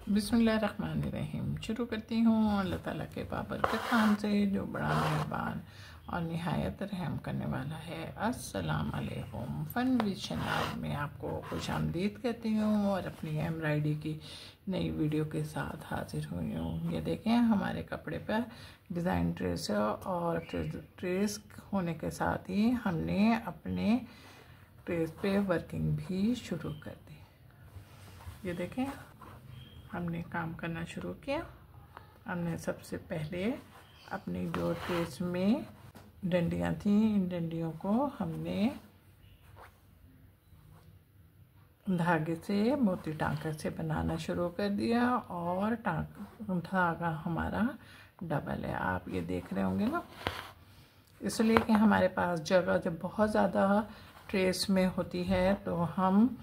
बिस्मिल्लाहिर्रहमानिर्रहीम। शुरू करती हूँ अल्लाह ताला के बाबरकत खान से, जो बड़ा मेहरबान और निहायत रहम करने वाला है। अस्सलाम वालेकुम। फन विद शनाज में आपको खुशामदीद कहती हूँ और अपनी एम्ब्रॉयडरी की नई वीडियो के साथ हाजिर हुई हूँ। ये देखें, हमारे कपड़े पर डिज़ाइन ट्रेस है और ट्रेस होने के साथ ही हमने अपने ट्रेस पे वर्किंग भी शुरू कर दी। ये देखें, हमने काम करना शुरू किया। हमने सबसे पहले अपनी जो ट्रेस में डंडियाँ थी, इन डंडियों को हमने धागे से मोती टांका से बनाना शुरू कर दिया और धागा हमारा डबल है। आप ये देख रहे होंगे ना, इसलिए कि हमारे पास जगह जब बहुत ज़्यादा ट्रेस में होती है तो हम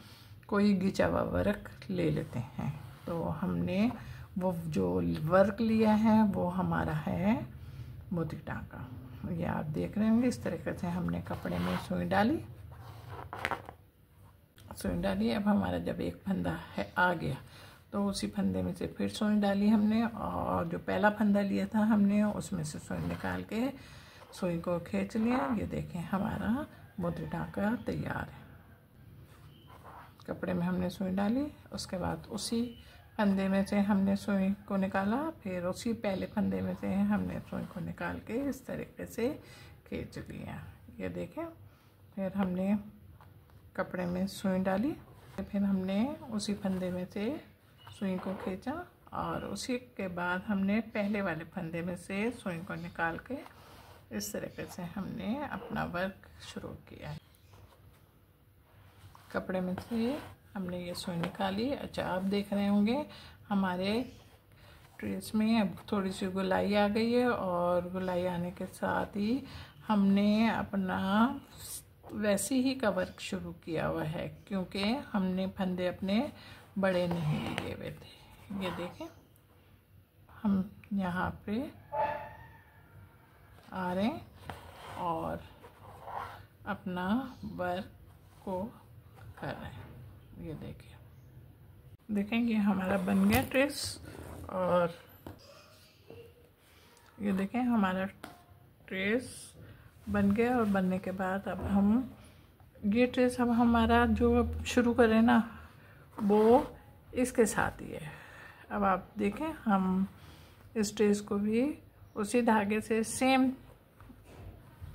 कोई घिंचा हुआ वर्क ले लेते हैं। तो हमने वो जो वर्क लिया है वो हमारा है मोती टांका। ये आप देख रहे होंगे, इस तरीके से हमने कपड़े में सुई डाली। अब हमारा जब एक फंदा है आ गया तो उसी फंदे में से फिर सुई डाली हमने, और जो पहला फंदा लिया था हमने उसमें से सुई निकाल के सुई को खींच लिया। ये देखें, हमारा मोती टांका तैयार है। कपड़े में हमने सुई डाली, उसके बाद उसी फंदे में से हमने सुई को निकाला, फिर उसी पहले फंदे में से हमने सुई को निकाल के इस तरीके से खींच लिया। ये देखें, फिर हमने कपड़े में सुई डाली, फिर हमने उसी फंदे में से सुई को खींचा और उसी के बाद हमने पहले वाले फंदे में से सुई को निकाल के इस तरीके से हमने अपना वर्क शुरू किया है। कपड़े में से हमने ये सुई निकाली। अच्छा, आप देख रहे होंगे हमारे ट्रेस में अब थोड़ी सी गुलाई आ गई है, और गुलाई आने के साथ ही हमने अपना वैसे ही का वर्क शुरू किया हुआ है, क्योंकि हमने फंदे अपने बड़े नहीं लिए हुए थे। ये देखें, हम यहाँ पे आ रहे हैं और अपना वर्क को कर रहे हैं। ये देखेंगे हमारा बन गया ट्रेस। और ये देखें, हमारा ट्रेस बन गया, और बनने के बाद अब हम ये ट्रेस अब हमारा जो शुरू करें ना वो इसके साथ ही है। अब आप देखें, हम इस ट्रेस को भी उसी धागे से सेम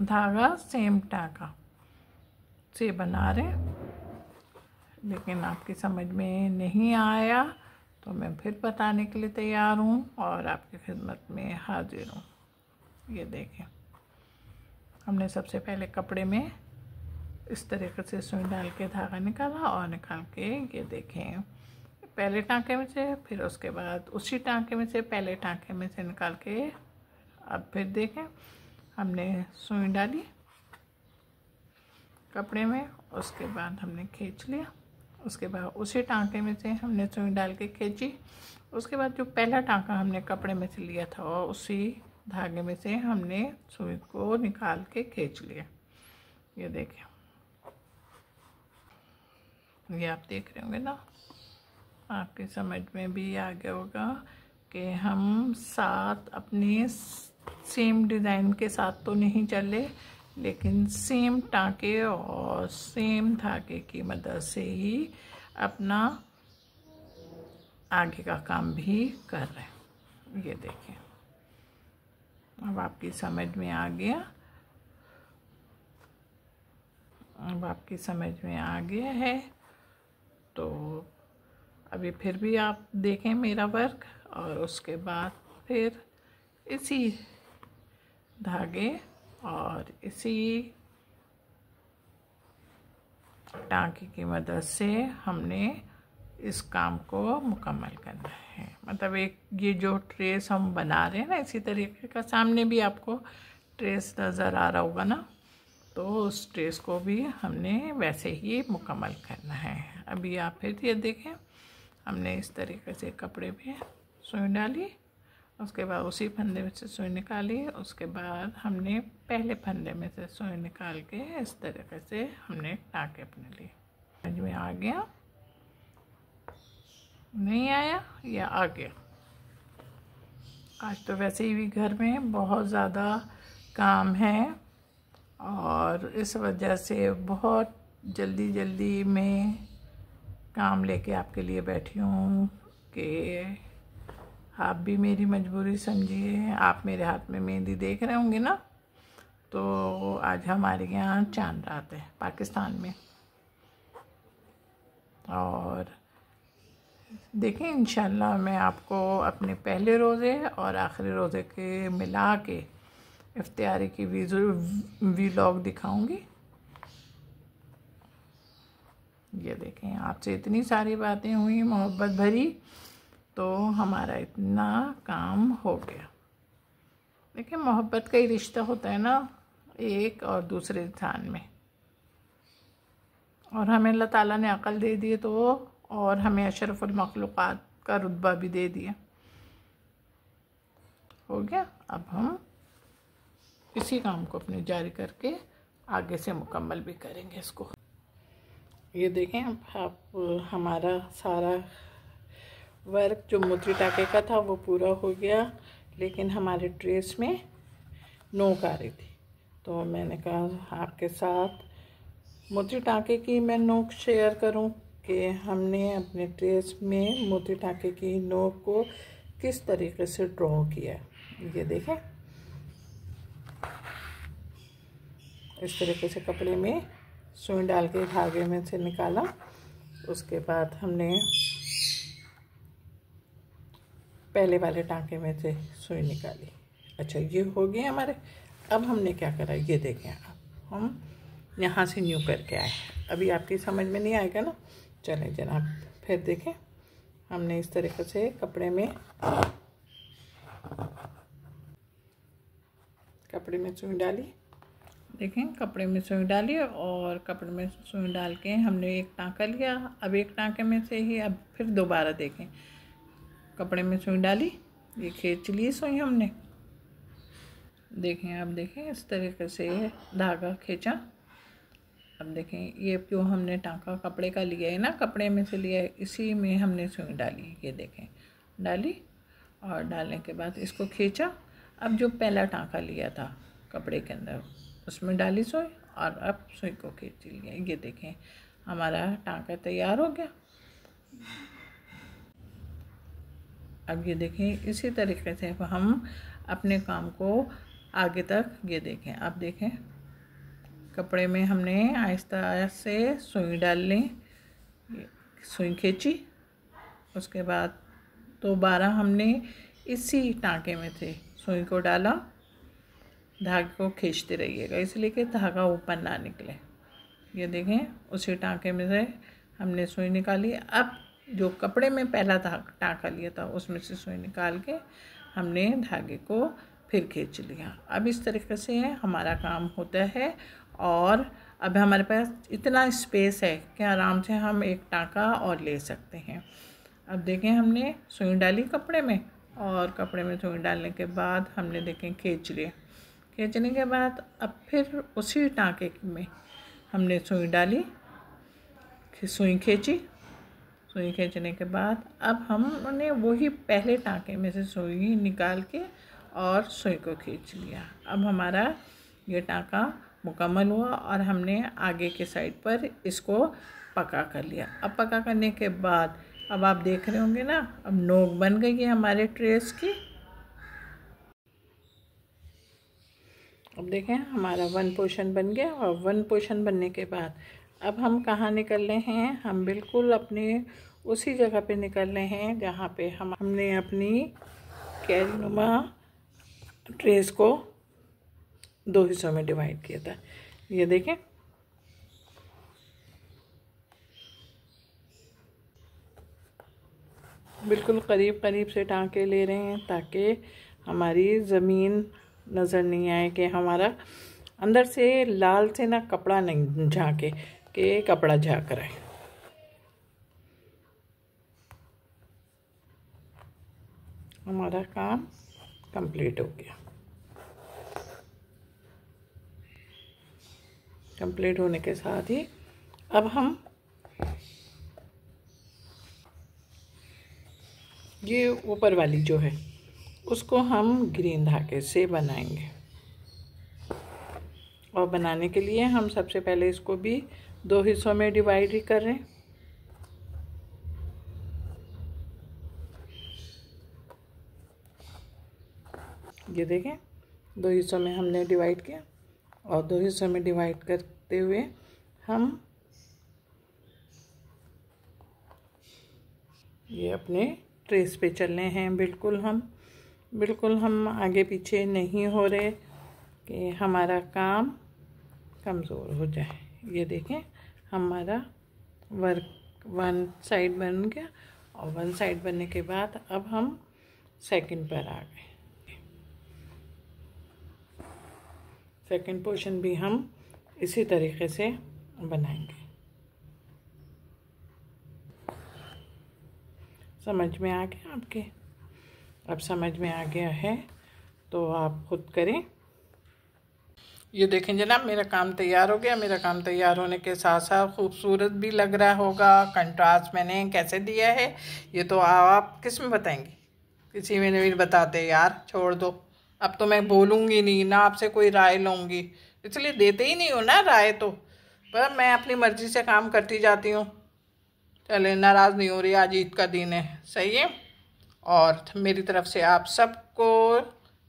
धागा सेम टांका से बना रहे हैं। लेकिन आपकी समझ में नहीं आया तो मैं फिर बताने के लिए तैयार हूँ और आपकी खिदमत में हाजिर हूँ। ये देखें, हमने सबसे पहले कपड़े में इस तरीके से सुई डाल के धागा निकाला, और निकाल के ये देखें पहले टांके में से, फिर उसके बाद उसी टांके में से पहले टांके में से निकाल के अब फिर देखें हमने सुई डाली कपड़े में, उसके बाद हमने खींच लिया। उसके बाद उसी टांके में से हमने सुई डाल के खींची। उसके बाद जो पहला टांका हमने कपड़े में से लिया था और उसी धागे में से हमने सुई को निकाल के खींच लिया। ये देखें, ये आप देख रहे होंगे ना, आपकी समझ में भी आ गया होगा कि हम साथ अपने सेम डिज़ाइन के साथ तो नहीं चले, लेकिन सेम टांके और सेम धागे की मदद से ही अपना आगे का काम भी कर रहे हैं। ये देखें, अब आपकी समझ में आ गया, अब आपकी समझ में आ गया है। तो अभी फिर भी आप देखें मेरा वर्क, और उसके बाद फिर इसी धागे और इसी टांके की मदद से हमने इस काम को मुकम्मल करना है। मतलब एक ये जो ट्रेस हम बना रहे हैं ना, इसी तरीके का सामने भी आपको ट्रेस नज़र आ रहा होगा ना, तो उस ट्रेस को भी हमने वैसे ही मुकम्मल करना है। अभी आप फिर ये देखें, हमने इस तरीके से कपड़े पे सुई डाली, उसके बाद उसी फंदे में से सुई निकाली, उसके बाद हमने पहले फंदे में से सुई निकाल के इस तरीके से हमने टांके अपने लिए। समझ में आ गया? नहीं आया या आ गया। आज तो वैसे ही भी घर में बहुत ज़्यादा काम है और इस वजह से बहुत जल्दी जल्दी में काम लेके आपके लिए बैठी हूँ कि आप भी मेरी मजबूरी समझिए। आप मेरे हाथ में मेहंदी देख रहे होंगे ना, तो आज हमारे यहाँ चांद रात है पाकिस्तान में। और देखें, इंशाल्लाह मैं आपको अपने पहले रोज़े और आखिरी रोज़े के मिला के इफ्तियारी की वीलॉग दिखाऊंगी। ये देखें, आपसे इतनी सारी बातें हुई मोहब्बत भरी, तो हमारा इतना काम हो गया। देखिए, मोहब्बत का ही रिश्ता होता है ना एक और दूसरे इंसान में, और हमें अल्लाह ताला ने अक़ल दे दी तो और हमें अशरफुल मखलूक़ात का रुतबा भी दे दिया। हो गया। अब हम इसी काम को अपने जारी करके आगे से मुकम्मल भी करेंगे इसको। ये देखें, अब आप हमारा सारा वर्क जो मोती टाके का था वो पूरा हो गया, लेकिन हमारे ड्रेस में नोक आ रही थी, तो मैंने कहा आपके साथ मोती टाके की मैं नोक शेयर करूं कि हमने अपने ड्रेस में मोती टाके की नोक को किस तरीके से ड्रॉ किया। ये देखें, इस तरीके से कपड़े में सुई डाल के धागे में से निकाला। उसके बाद हमने पहले वाले टाँके में से सुई निकाली। अच्छा, ये हो गए हमारे। अब हमने क्या करा, ये देखें, अब हम यहाँ से न्यू करके आए। अभी आपकी समझ में नहीं आएगा ना, चलें जनाब फिर देखें। हमने इस तरीके से कपड़े में सुई डाली। देखें, कपड़े में सुई डाली और कपड़े में सुई डाल के हमने एक टाँका लिया। अब एक टाँके में से ही अब फिर दोबारा देखें, कपड़े में सुई डाली, ये खींच ली सुई हमने। देखें, अब देखें इस तरीके से धागा खींचा। अब देखें, ये जो हमने टाँका कपड़े का लिया है ना, कपड़े में से लिया है, इसी में हमने सुई डाली। ये देखें, डाली और डालने के बाद इसको खींचा। अब जो पहला टाँका लिया था कपड़े के अंदर, उसमें डाली सुई और अब सुई को खींच लिया। ये देखें, हमारा टाँका तैयार हो गया। अब ये देखें, इसी तरीके से हम अपने काम को आगे तक, ये देखें, अब देखें, कपड़े में हमने आहिस्ता से सुई डाल ली, सुई खींची। उसके बाद दोबारा हमने इसी टाँके में से सुई को डाला। धागे को खींचते रहिएगा इसलिए कि धागा ऊपर ना निकले। ये देखें, उसी टाँके में से हमने सुई निकाली। अब जो कपड़े में पहला टाँका लिया था उसमें से सुई निकाल के हमने धागे को फिर खींच लिया। अब इस तरीके से हमारा काम होता है और अब हमारे पास इतना स्पेस है कि आराम से हम एक टाँका और ले सकते हैं। अब देखें, हमने सुई डाली कपड़े में और कपड़े में सुई डालने के बाद हमने देखें खींच लिया। खींचने के बाद अब फिर उसी टाँके में हमने सुई डाली, सुई खींची। सुई खींचने के बाद अब हमने वही पहले टाँके में से सुई निकाल के और सुई को खींच लिया। अब हमारा ये टाँका मुकम्मल हुआ और हमने आगे के साइड पर इसको पका कर लिया। अब पका करने के बाद अब आप देख रहे होंगे ना, अब नोक बन गई है हमारे ड्रेस की। अब देखें, हमारा वन पोर्शन बन गया और वन पोर्शन बनने के बाद अब हम कहाँ निकल रहे हैं, हम बिल्कुल अपने उसी जगह पे निकल रहे हैं जहाँ पे हमने अपनी कैरीनुमा ड्रेस को 2 हिस्सों में डिवाइड किया था। ये देखें, बिल्कुल करीब करीब से टाँके ले रहे हैं ताकि हमारी ज़मीन नज़र नहीं आए, कि हमारा अंदर से लाल से ना कपड़ा नहीं झाँके कि कपड़ा झाँक रहा है। हमारा काम कंप्लीट हो गया। कंप्लीट होने के साथ ही अब हम ये ऊपर वाली जो है उसको हम ग्रीन धागे से बनाएंगे। और बनाने के लिए हम सबसे पहले इसको भी 2 हिस्सों में डिवाइड कर रहे हैं। ये देखें 2 हिस्सों में हमने डिवाइड किया और 2 हिस्सों में डिवाइड करते हुए हम ये अपने ट्रेस पे चलने हैं। बिल्कुल हम आगे पीछे नहीं हो रहे कि हमारा काम कमज़ोर हो जाए। ये देखें हमारा वर्क 1 साइड बन गया और 1 साइड बनने के बाद अब हम सेकंड पर आ गए। सेकंड पोर्शन भी हम इसी तरीके से बनाएंगे। समझ में आ गया आपके? अब समझ में आ गया है तो आप खुद करें। ये देखें जनाब मेरा काम तैयार हो गया। मेरा काम तैयार होने के साथ साथ खूबसूरत भी लग रहा होगा। कंट्रास्ट मैंने कैसे दिया है ये तो आप किस में बताएंगे? किसी में नहीं बताते यार, छोड़ दो। अब तो मैं बोलूँगी नहीं ना, आपसे कोई राय लूँगी, इसलिए देते ही नहीं हो ना राय। तो पर मैं अपनी मर्ज़ी से काम करती जाती हूँ। चले नाराज़ नहीं हो रही, आज ईद का दिन है, सही है। और मेरी तरफ से आप सबको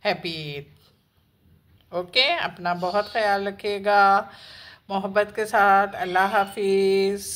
हैप्पी ईद। ओके, अपना बहुत ख्याल रखिएगा, मोहब्बत के साथ। अल्लाह हाफिज़।